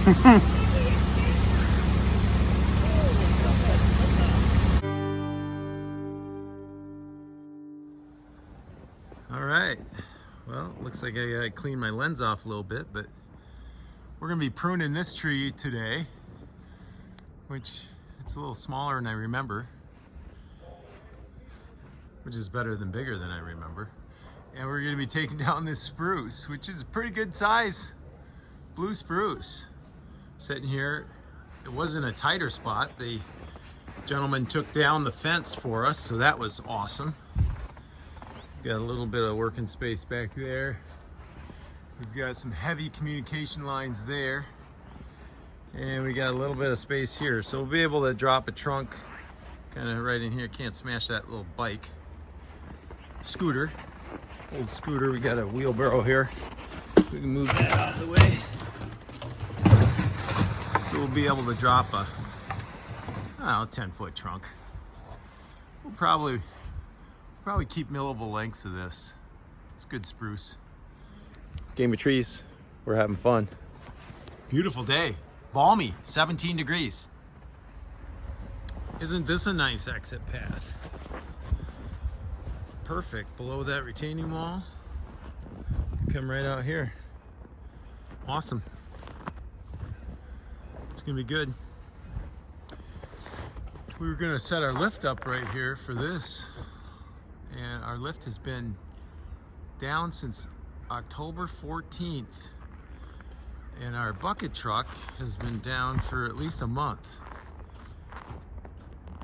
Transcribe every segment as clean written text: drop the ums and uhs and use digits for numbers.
All right, well, looks like I gotta clean my lens off a little bit, but we're gonna be pruning this tree today, which it's a little smaller than I remember, which is better than bigger than I remember. And we're gonna be taking down this spruce, which is a pretty good size blue spruce. Sitting here, it wasn't a tighter spot. The gentleman took down the fence for us, so that was awesome. Got a little bit of working space back there. We've got some heavy communication lines there. And we got a little bit of space here. So we'll be able to drop a trunk kind of right in here. Can't smash that little bike. Scooter, old scooter. We got a wheelbarrow here. We can move that out of the way. So we'll be able to drop a, 10-foot trunk. We'll probably keep millable lengths of this. It's good spruce. Game of trees. We're having fun. Beautiful day. Balmy, 17 degrees. Isn't this a nice exit path? Perfect. Below that retaining wall. Come right out here. Awesome. It's gonna be good. We were gonna set our lift up right here for this. And our lift has been down since October 14th. And our bucket truck has been down for at least a month.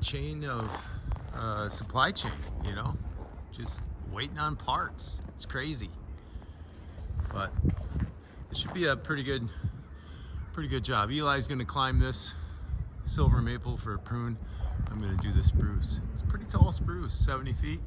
Chain of supply chain, you know, just waiting on parts. It's crazy. But it should be a pretty good job. Eli's gonna climb this silver maple for a prune. I'm gonna do the spruce. It's a pretty tall spruce, 70 feet.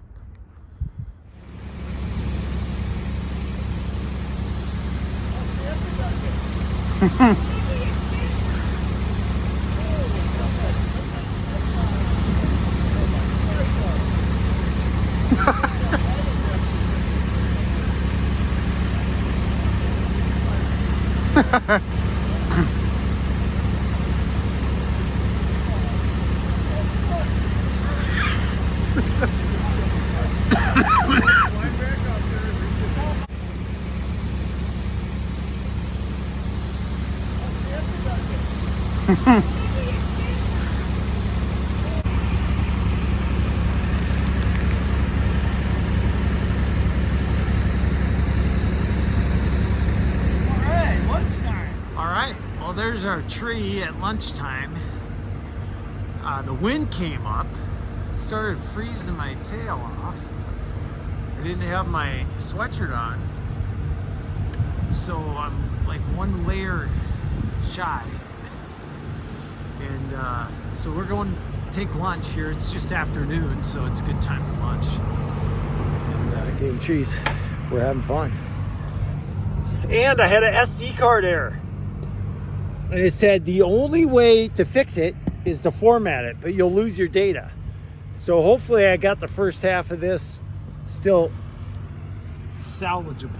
There's our tree at lunchtime. The wind came up, started freezing my tail off. I didn't have my sweatshirt on, so I'm like one layer shy. And so we're going to take lunch here. It's just afternoon, so it's a good time for lunch. And getting trees. We're having fun. And I had an SD card error. And it said the only way to fix it is to format it, but you'll lose your data. So hopefully I got the first half of this still salvageable.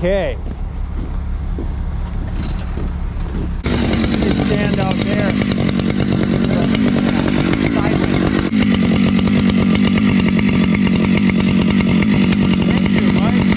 Okay. You can stand out there. Sideways. Thank you, Mike.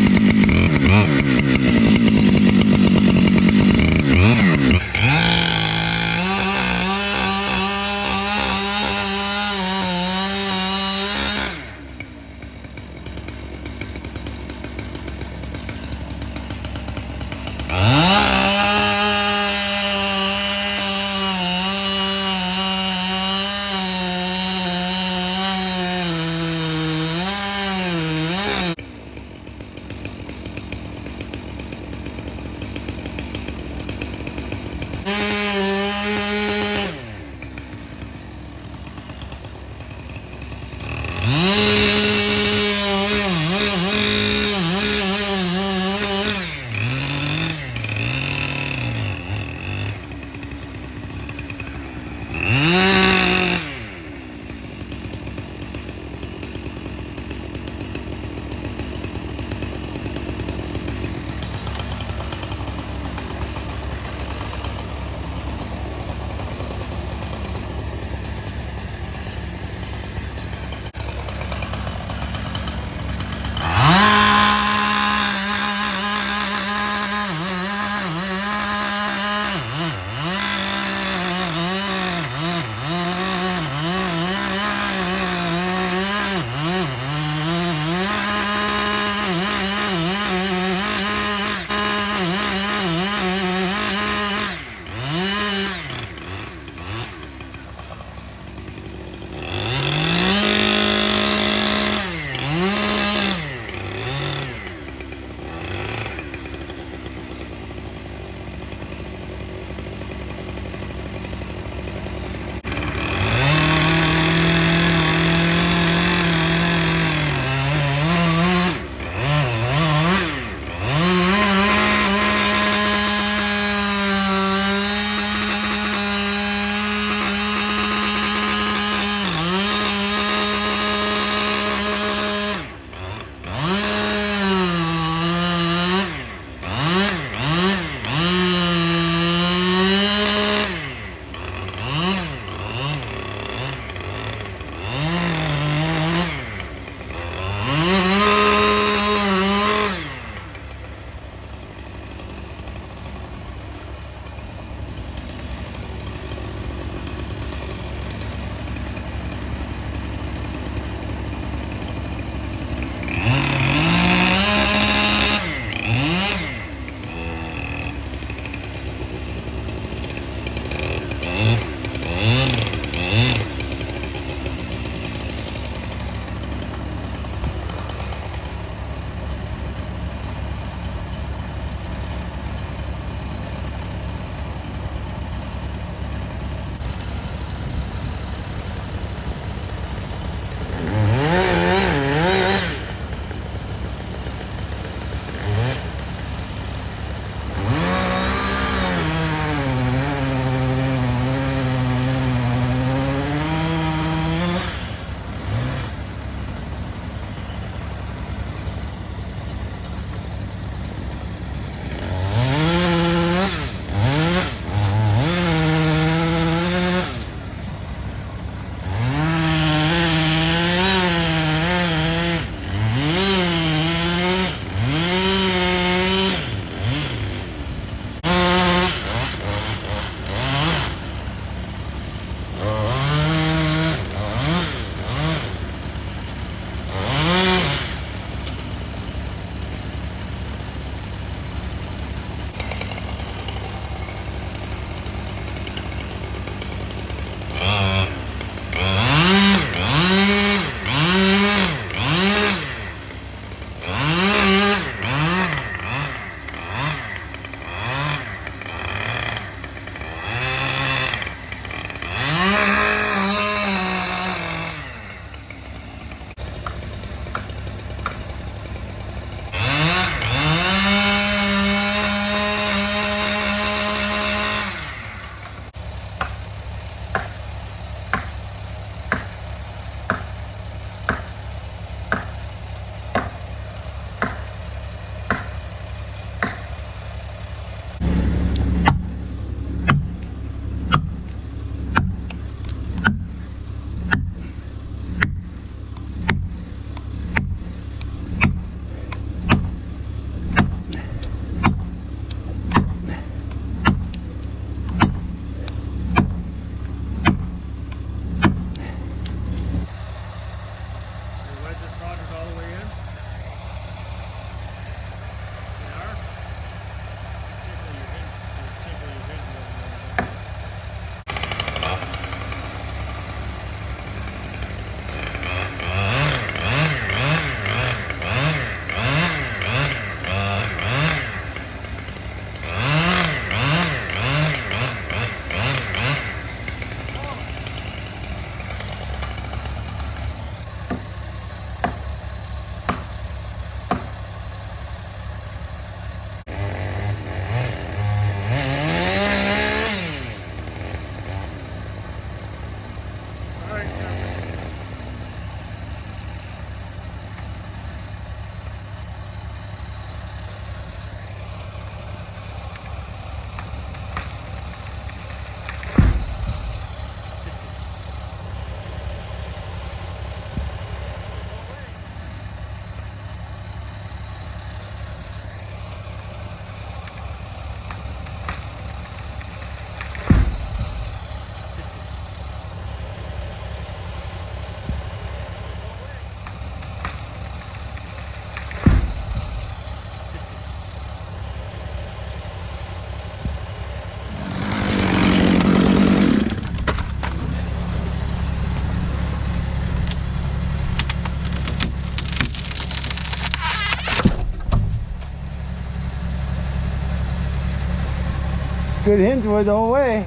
Good hinge wood the whole way.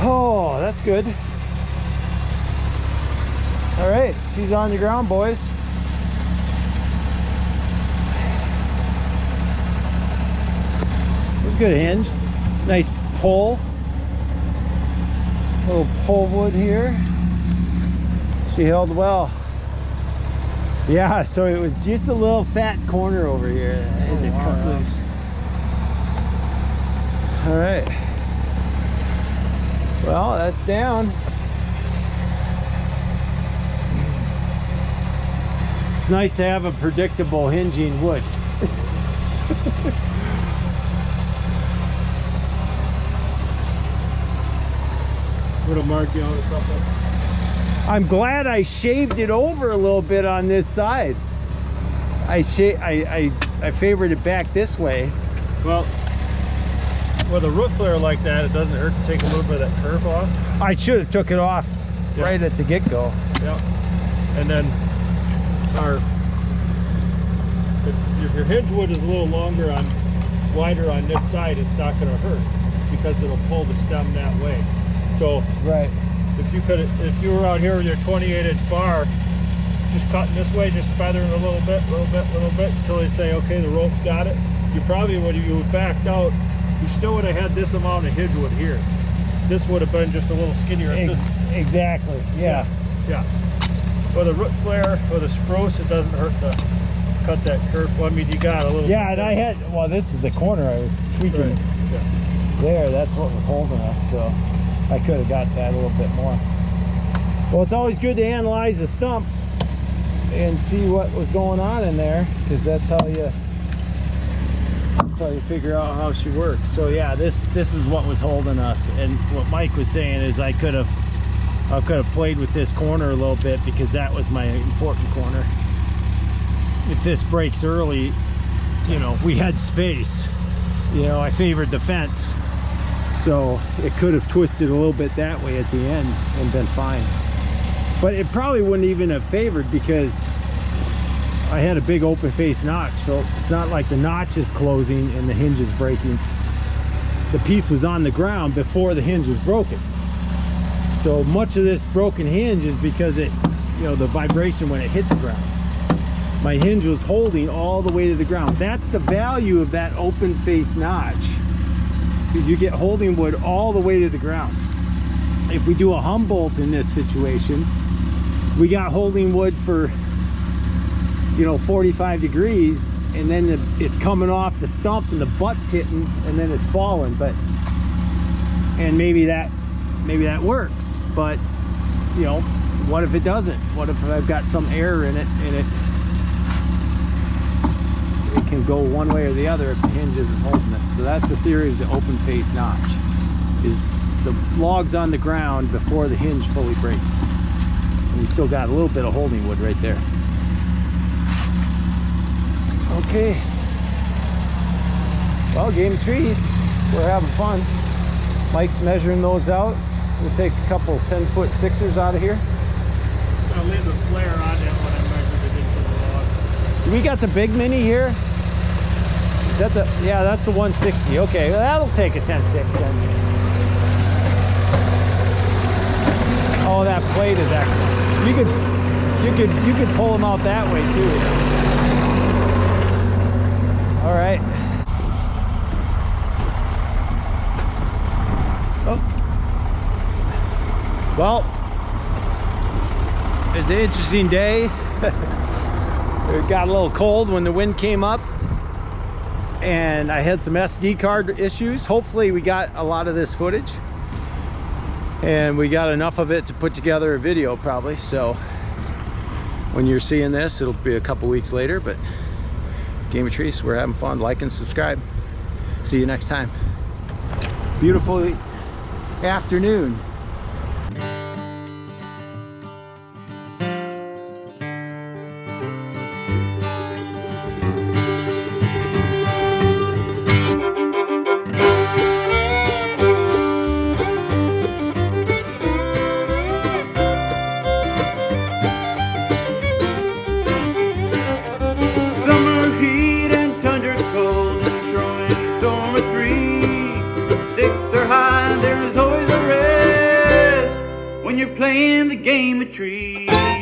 Oh, that's good. All right, she's on the ground, boys. It's a good hinge. Nice pull. Little pull wood here. She held well. Yeah, so it was just a little fat corner over here. I had to cut loose. All right. Well, that's down. It's nice to have a predictable hinging wood. Little mark on a couple. I'm glad I shaved it over a little bit on this side. I favored it back this way. Well, with a root flare like that, it doesn't hurt to take a little bit of that kerf off. I should have took it off right at the get-go. Yeah. And then if your hinge wood is a little longer wider on this side, it's not going to hurt because it'll pull the stem that way. So right. If you were out here with your 28-inch bar, just cutting this way, just feathering a little bit until they say, okay, the rope's got it. You probably, when you backed out, you still would have had this amount of hinge wood here. This would have been just a little skinnier. Exactly. Yeah. Yeah. With a root flare, with a spruce, it doesn't hurt to cut that curve. Well, I mean, you got a little. Yeah, and I had. Well, this is the corner I was tweaking. Right. Yeah. There, that's what was holding us. So I could have got that a little bit more. Well, it's always good to analyze the stump and see what was going on in there, because that's how you figure out how she works. So yeah, this is what was holding us, and what Mike was saying is I could have played with this corner a little bit, because that was my important corner. If this breaks early, you know, we had space. You know, I favored the fence, so it could have twisted a little bit that way at the end and been fine. But it probably wouldn't even have favored, because I had a big open face notch, so it's not like the notch is closing and the hinge is breaking. The piece was on the ground before the hinge was broken. So much of this broken hinge is because it, you know, the vibration when it hit the ground. My hinge was holding all the way to the ground. That's the value of that open face notch, because you get holding wood all the way to the ground. If we do a Humboldt in this situation, we got holding wood for, you know, 45 degrees, and then it's coming off the stump and the butt's hitting, and then it's falling. And maybe that works, but you know, what if it doesn't? What if I've got some error in it and it can go one way or the other if the hinge isn't holding it? So that's the theory of the open face notch, is the log's on the ground before the hinge fully breaks, and you still got a little bit of holding wood right there. Okay, well, game trees, we're having fun. Mike's measuring those out. We'll take a couple 10-foot sixers out of here. I'll leave the flare on that when I measured it into the log. We got the big mini here. Is that the, yeah, that's the 160. Okay, well, that'll take a 10-6 then. Oh, that plate is excellent. You could pull them out that way too. All right. Oh. Well, it's an interesting day. It got a little cold when the wind came up, and I had some SD card issues. Hopefully we got a lot of this footage, and we got enough of it to put together a video probably. So when you're seeing this, it'll be a couple weeks later. But Game of Trees, we're having fun. Like and subscribe. See you next time. Beautiful afternoon. Summer heat and thunder cold. high, there is always a risk when you're playing the game of trees.